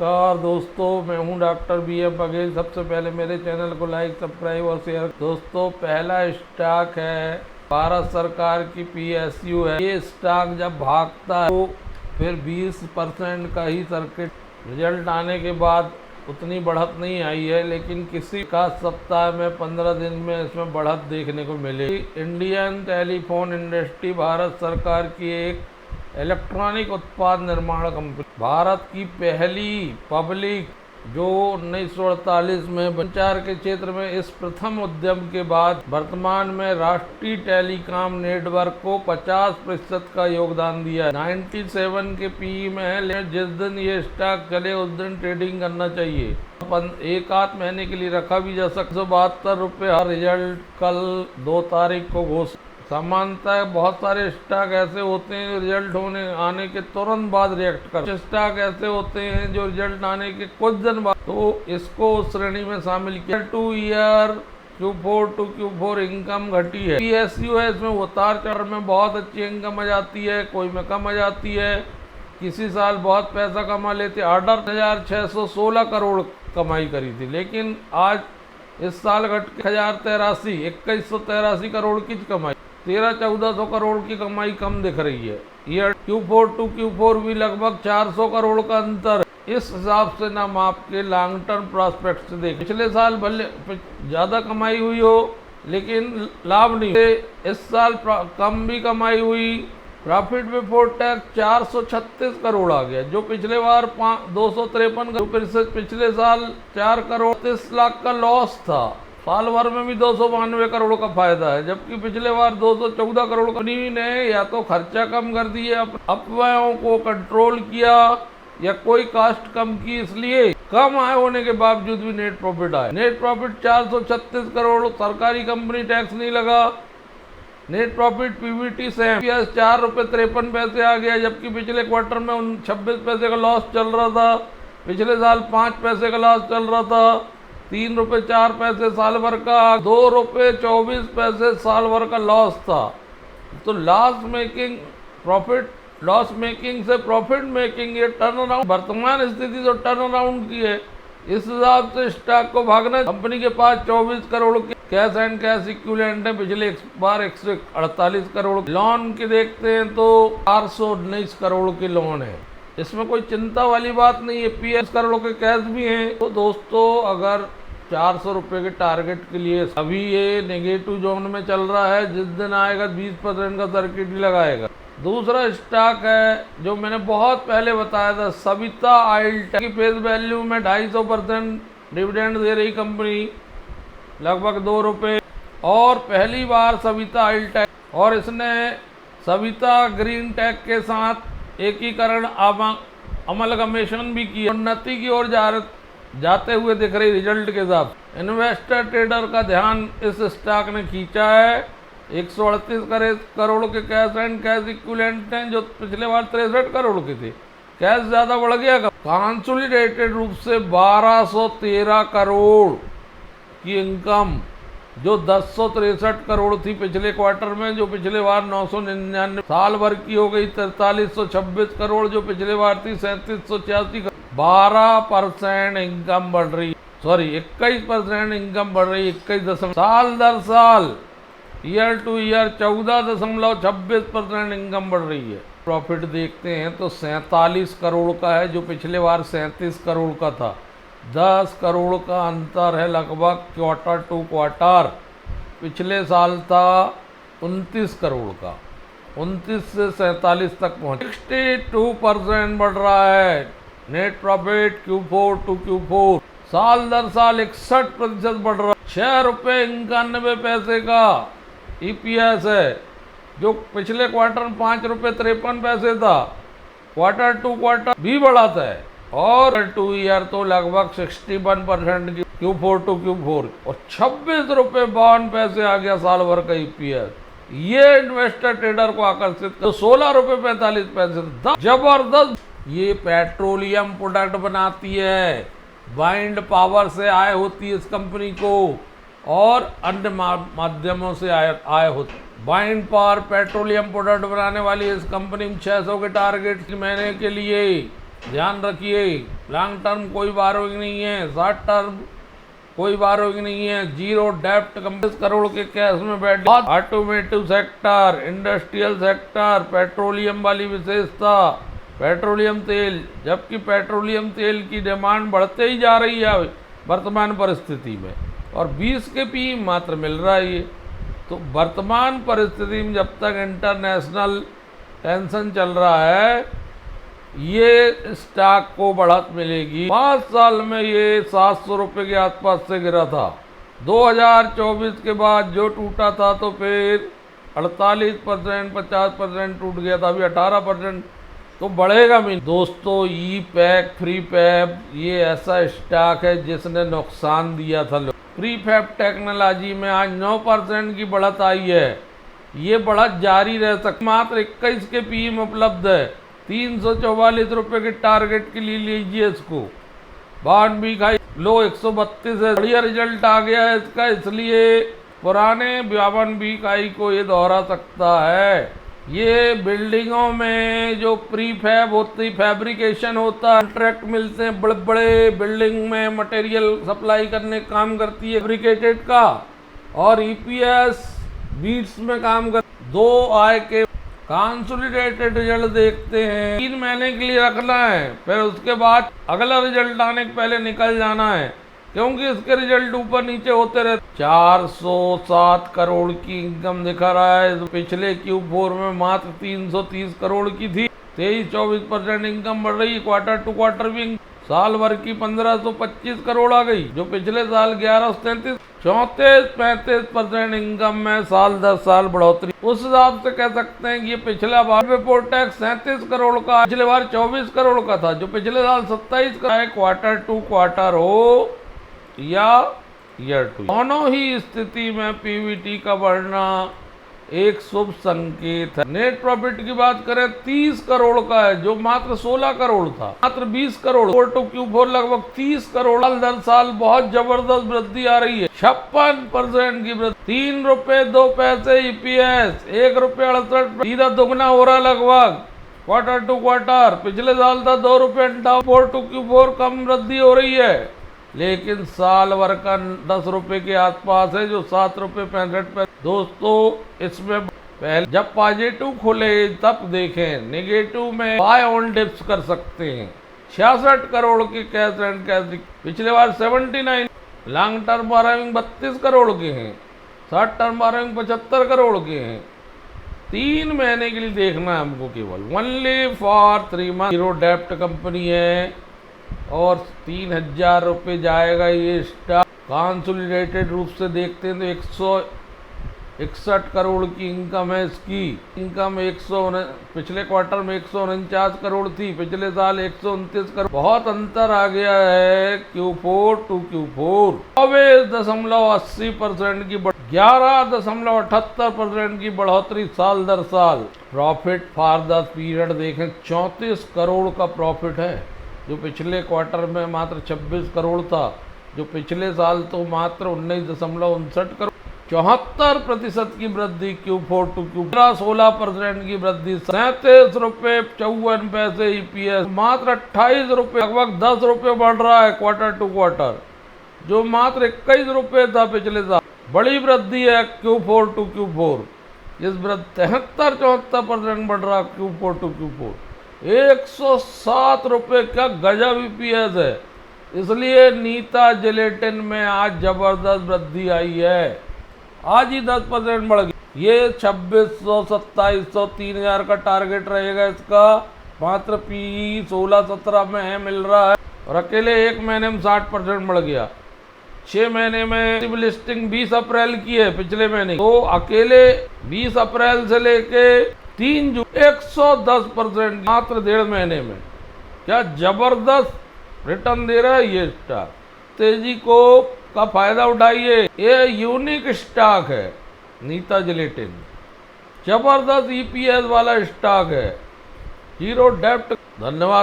नमस्कार दोस्तों, मैं हूं डॉक्टर BM बघेल। सबसे पहले मेरे चैनल को लाइक, सब्सक्राइब और शेयर। दोस्तों, पहला स्टॉक है भारत सरकार की PSU है। ये स्टॉक जब भागता है तो फिर 20% का ही सर्किट रिजल्ट आने के बाद उतनी बढ़त नहीं आई है, लेकिन किसी का सप्ताह में 15 दिन में इसमें बढ़त देखने को मिलेगी। इंडियन टेलीफोन इंडस्ट्री भारत सरकार की एक इलेक्ट्रॉनिक उत्पाद निर्माण कंपनी, भारत की पहली पब्लिक, जो 1948 में संचार के क्षेत्र में इस प्रथम उद्यम के बाद वर्तमान में राष्ट्रीय टेलीकॉम नेटवर्क को 50% का योगदान दिया है। 97 के PE में है, लेकिन जिस दिन ये स्टॉक चले उस दिन ट्रेडिंग करना चाहिए। एक आध महीने के लिए रखा भी जा सकता। 172 रुपये हर रिजल्ट कल 2 तारीख को घोषित। सामान्यतः बहुत सारे स्टॉक ऐसे होते हैं जो रिजल्ट आने के तुरंत बाद रिएक्ट करते हैं। स्टॉक ऐसे होते हैं जो रिजल्ट आने के कुछ दिन बाद, तो इसको उस श्रेणी में शामिल किया। 2 year Q4 to Q4 income घटी है। PSU है, इसमें उतार चढ़ाव में बहुत अच्छी इनकम आ जाती है, कोई में कम आ जाती है। किसी साल बहुत पैसा कमा लेते। 18,616 करोड़ कमाई करी थी, लेकिन आज इस साल घट के 2183 करोड़ की कमाई, 1300-1400 करोड़ की कमाई कम दिख रही है। ईयर Q4 to Q4 भी लगभग 400 करोड़ का अंतर। इस हिसाब से ना माप के लॉन्ग टर्म प्रोस्पेक्ट से देखें, पिछले साल भले ज़्यादा कमाई हुई हो लेकिन लाभ नहीं। इस साल कम भी कमाई हुई। प्रॉफिट बिफोर टैक्स 436 करोड़ आ गया, जो पिछले बार 253 करोड़, पिछले साल 4 करोड़ 30 लाख का लॉस था। साल भर में भी 292 करोड़ का फायदा है, जबकि पिछले बार 214 करोड़। कंपनी ने या तो खर्चा कम कर दिया, अपव्ययों को कंट्रोल किया, या कोई कास्ट कम की, इसलिए कम आय होने के बावजूद भी नेट प्रॉफिट आया। नेट प्रॉफिट 436 करोड़, सरकारी कंपनी टैक्स नहीं लगा। नेट प्रॉफिट PBT से ₹4.53 आ गया, जबकि पिछले क्वार्टर में 26 पैसे का लॉस चल रहा था। पिछले साल 5 पैसे का लॉस चल रहा था। ₹3.04 साल भर का, ₹2.24 साल भर का लॉस था। तो लॉस मेकिंग से प्रॉफिट मेकिंग, ये टर्न अराउंड, वर्तमान स्थिति जो टर्न अराउंड की है, इस हिसाब से स्टॉक को भागना। कंपनी के पास 24 करोड़ के कैश एंड कैश इक्विवेलेंट है, पिछले बार 148 करोड़। लोन के देखते हैं तो 419 करोड़ के लोन है, इसमें कोई चिंता वाली बात नहीं है। 50 करोड़ के कैश भी हैं। तो दोस्तों, अगर 400 रुपये के टारगेट के लिए, अभी ये नेगेटिव जोन में चल रहा है, जिस दिन आएगा 20% का सर्किट ही लगाएगा। दूसरा स्टॉक है जो मैंने बहुत पहले बताया था, सविता ऑयल की फेस वैल्यू में 250% डिविडेंड दे रही कंपनी, लगभग ₹2, और पहली बार सविता ऑयल टेक, और इसने सविता ग्रीन टेक के साथ एकीकरण अमलगमेशन भी किया। उन्नति की ओर जाते हुए दिख रही रिजल्ट के साथ इन्वेस्टर ट्रेडर का ध्यान इस स्टॉक ने खींचा है। 138 करोड़ के कैश एंड कैश इक्विवेलेंट हैं, जो पिछले बार 63 करोड़ के थे। कैश ज़्यादा बढ़ गया। कंसोलिडेटेड रूप से 1213 करोड़ की इनकम, जो 1063 करोड़ थी पिछले क्वार्टर में, जो पिछले बार 999, साल भर की हो गई 4326 करोड़, जो पिछले बार थी 3786 करोड़। 12% इनकम बढ़ रही, 21% इनकम बढ़ रही, 21 साल दर साल, ईयर टू ईयर 14.26% इनकम बढ़ रही है। प्रॉफिट देखते हैं तो 47 करोड़ का है, जो पिछले बार 37 करोड़ का था। 10 करोड़ का अंतर है लगभग क्वार्टर टू क्वार्टर। पिछले साल था 29 करोड़ का, 29 से 47 तक पहुँच, 62% बढ़ रहा है net profit Q4 to Q4। साल दर साल 61% बढ़ रहा है। ₹6.91 का EPS है, जो पिछले क्वार्टर में ₹5.53 था। क्वार्टर टू क्वार्टर भी बढ़ाता है, और 2 ईयर तो लगभग 61% की Q4 to Q4, और ₹26.52 आ गया साल भर का EPS। ये इन्वेस्टर ट्रेडर को आकर्षित कर, ₹16.45। जबरदस्त। ये पेट्रोलियम प्रोडक्ट बनाती है, वाइंड पावर से आय होती है इस कंपनी को, और अन्य माध्यमों से आय होती। वाइंड पावर पेट्रोलियम प्रोडक्ट बनाने वाली इस कंपनी में 600 के टारगेट महीने के लिए ध्यान रखिए, लॉन्ग टर्म कोई बारोइंग नहीं है, शॉर्ट टर्म कोई बारोइंग नहीं है, जीरो डेप्ट, 25 करोड़ के कैश में बैठ। Automotive sector, industrial sector, petroleum वाली विशेषता, पेट्रोलियम तेल, जबकि पेट्रोलियम तेल की डिमांड बढ़ते ही जा रही है वर्तमान परिस्थिति में, और 20 के पी मात्र मिल रहा है ये। तो वर्तमान परिस्थिति में जब तक इंटरनेशनल टेंशन चल रहा है, ये स्टॉक को बढ़त मिलेगी। 5 साल में ये 700 रुपये के आसपास से गिरा था। 2024 के बाद जो टूटा था तो फिर 48%, 50% टूट गया था, अभी 18%, तो बढ़ेगा भी। दोस्तों, ई पैक, फ्री पैप, ये ऐसा स्टॉक है जिसने नुकसान दिया था। फ्री पैप टेक्नोलॉजी में आज 9% की बढ़त आई है। ये बढ़त जारी रह सकती, मात्र 21 के पी में उपलब्ध है। 344 रुपये के टारगेट के लिए लीजिए इसको। बॉन्ड भी खाई लो 132 है, बढ़िया रिजल्ट आ गया है इसका, इसलिए पुराने 52 बी इकाई को ये दोहरा सकता है। ये बिल्डिंगों में जो प्री फैब होती, फैब्रिकेशन होता है, कॉन्ट्रैक्ट मिलते हैं, बड़े बड़े बिल्डिंग में मटेरियल सप्लाई करने काम करती है फैब्रिकेटेड का, और ईपीएस बीट्स में काम कर। 2 आय के कंसोलिडेटेड रिजल्ट देखते हैं, 3 महीने के लिए रखना है, फिर उसके बाद अगला रिजल्ट आने के पहले निकल जाना है, क्योंकि इसके रिजल्ट ऊपर नीचे होते रहते। 407 करोड़ की इनकम दिखा रहा है, पिछले Q4 में मात्र 330 करोड़ की थी। 23-24% इनकम बढ़ रही है, क्वार्टर टू क्वार्टर भी। साल भर की 1525 करोड़ आ गई, जो पिछले साल 1133। 34-35% इनकम में साल 10 साल बढ़ोतरी। उस हिसाब से कह सकते हैं कि ये पिछला बार बिफोर टैक्स 37 करोड़ का, पिछले बार 24 करोड़ का था, जो पिछले साल 27 का है। क्वार्टर टू क्वार्टर हो या ईयर टू, दोनों ही स्थिति में पीवीटी का बढ़ना एक शुभ संकेत है। नेट प्रॉफिट की बात करें 30 करोड़ का है, जो मात्र 16 करोड़ था, मात्र 20 करोड़। Q4 लगभग 30 करोड़। साल दर साल बहुत जबरदस्त वृद्धि आ रही है, 56% की वृद्धि। 3 रुपए 2 पैसे ईपीएस, 1 रुपये 68, सीधा दुगना हो रहा है लगभग क्वार्टर टू क्वार्टर। पिछले साल था 2 रुपये 58, Q4 कम वृद्धि हो रही है, लेकिन साल भर का 10 रुपए के आसपास है, जो 7 रुपये 65 पैसे। दोस्तों, इसमें पहले जब पॉजिटिव खुले तब देखें, नेगेटिव में बाय ऑन डिप्स कर सकते हैं। 66 करोड़ के कैश एंड कैश, पिछले बार 79। लॉन्ग टर्म बारोइंग 32 करोड़ के हैं, शॉर्ट टर्म बारोइंग 75 करोड़ के हैं। 3 महीने के लिए देखना है हमको, केवल ओनली फॉर 3 मंथ। जीरो डेप्ट कंपनी है और 3000 रुपये जाएगा ये स्टॉक। कंसोलिडेटेड रूप से देखते हैं तो 161 करोड़ की इनकम है इसकी। इनकम पिछले क्वार्टर में 149 करोड़ थी, पिछले साल 129 करोड़। बहुत अंतर आ गया है Q4 टू Q4। 24.80% की 11.78% की बढ़ोतरी साल दर साल। प्रॉफिट फॉर द पीरियड देखें, 34 करोड़ का प्रॉफिट है, जो पिछले क्वार्टर में मात्र 26 करोड़ था, जो पिछले साल तो मात्र 19.59 करोड़। 74% की वृद्धि Q4 टू Q4। 16% की वृद्धि, 37 रुपये 54 पैसे ईपीएस, मात्र 28 रुपये, लगभग 10 रुपये बढ़ रहा है क्वार्टर टू क्वार्टर, जो मात्र 21 रुपये था पिछले साल। बड़ी वृद्धि है Q4 टू Q4। इस वृद्धि 73-74% बढ़ रहा Q4 टू Q4। 107 रुपये का गजब ईपीएस है, इसलिए नीता जिलेटिन में आज जबरदस्त वृद्धि आई है। आज ही 10% बढ़ गई। ये 2600, 2700, 3000 का टारगेट रहेगा इसका। मात्र पी 16-17 में है, मिल रहा है, और अकेले 1 महीने में 60% बढ़ गया। 6 महीने में लिस्टिंग 20 अप्रैल की है, पिछले महीने, तो अकेले 20 अप्रैल से लेके 3 जून 110% मात्र 1.5 महीने में। क्या जबरदस्त रिटर्न दे रहा है ये स्टॉक। तेजी को का फायदा उठाइए, ये यूनिक स्टॉक है नीता जिलेटिन, जबरदस्त ईपीएस वाला स्टॉक है, जीरो डेप्ट। धन्यवाद।